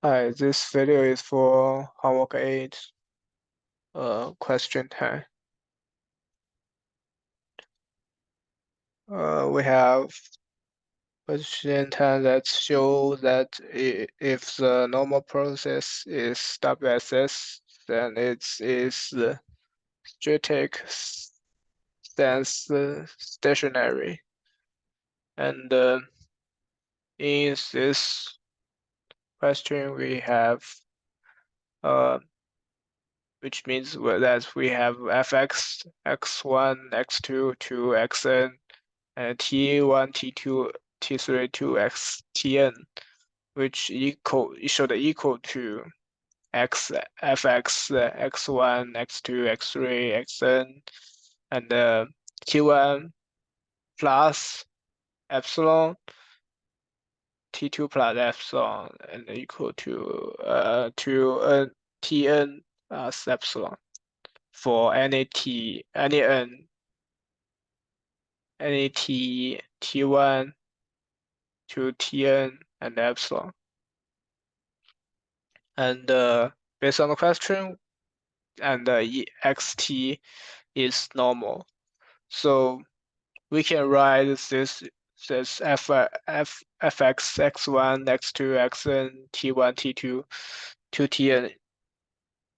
Hi, this video is for homework 8, question 10. We have question 10 that shows that if the normal process is WSS, then it is the static stands stationary. And in this question, we have which means that we have fx, x1, x2, 2xn, and t1, t2, t3, 2xtn, which should equal to fx, x1, x2, x3, xn, and t1 plus epsilon, t2 plus epsilon, and equal to tn plus epsilon for any n, any t1 to tn and epsilon. And based on the question, and xt is normal, so we can write this fx x1 x2 xn t1 t2 to tn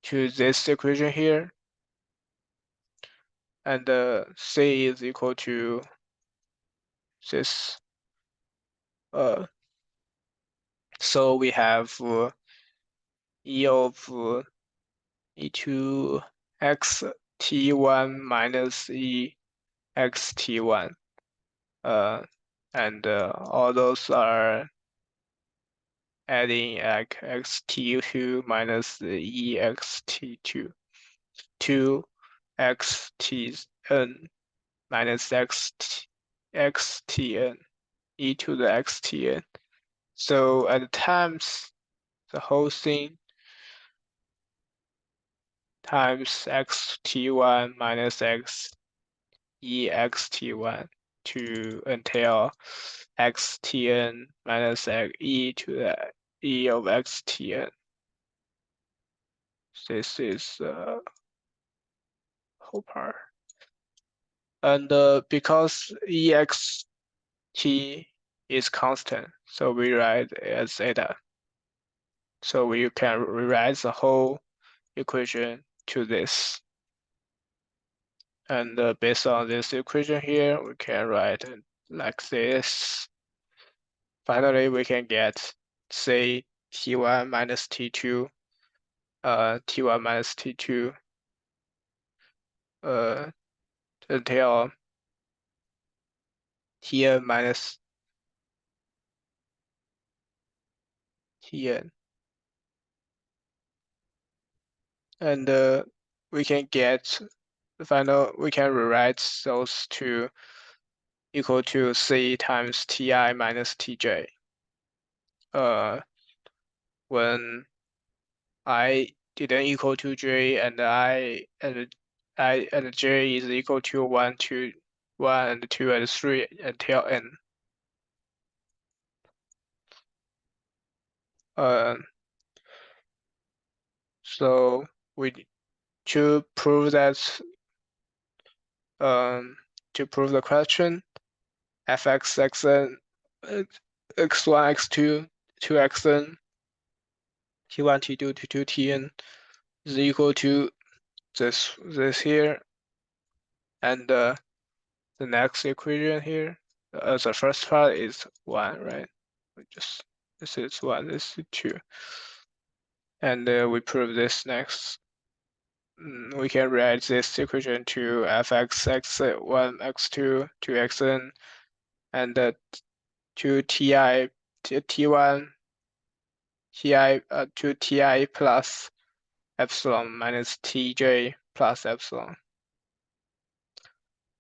to this equation here, and c is equal to this. So we have e of e2 x t1 minus e x t1, and all those are adding x t2 minus e x t2 to x tn minus x tn e to the x tn. So at times the whole thing times x t1 minus x e x t1 to until x tn minus e to the e of x tn. This is the whole part. And because ext is constant, so we write as eta. So we can rewrite the whole equation to this. And based on this equation here, we can write it like this. Finally, we can get, say, t1 minus t2, t1 minus t2, until tn minus tn. And we can get the final, we can rewrite those two equal to c times ti minus tj. When I didn't equal to j and I and j is equal to 1 to 1 and 2 and 3 until n. So to prove that to prove the question, fx xn x1 x2 2xn t1 t2 t2 tn is equal to this here, and the next equation here, the first part is 1, right? This is 1, this is 2, and we prove this next. We can write this equation to fx x1 x2 to xn, and to ti t1 ti to ti plus epsilon minus tj plus epsilon,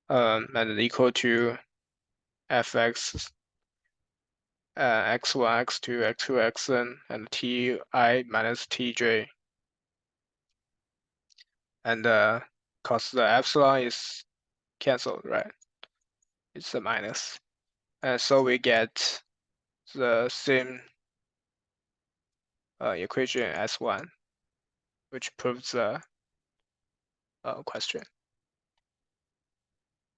and equal to fx x1 x2 x2 xn and ti minus tj, and cause the epsilon is cancelled, right? It's a minus, and so we get the same equation S1, which proves the question.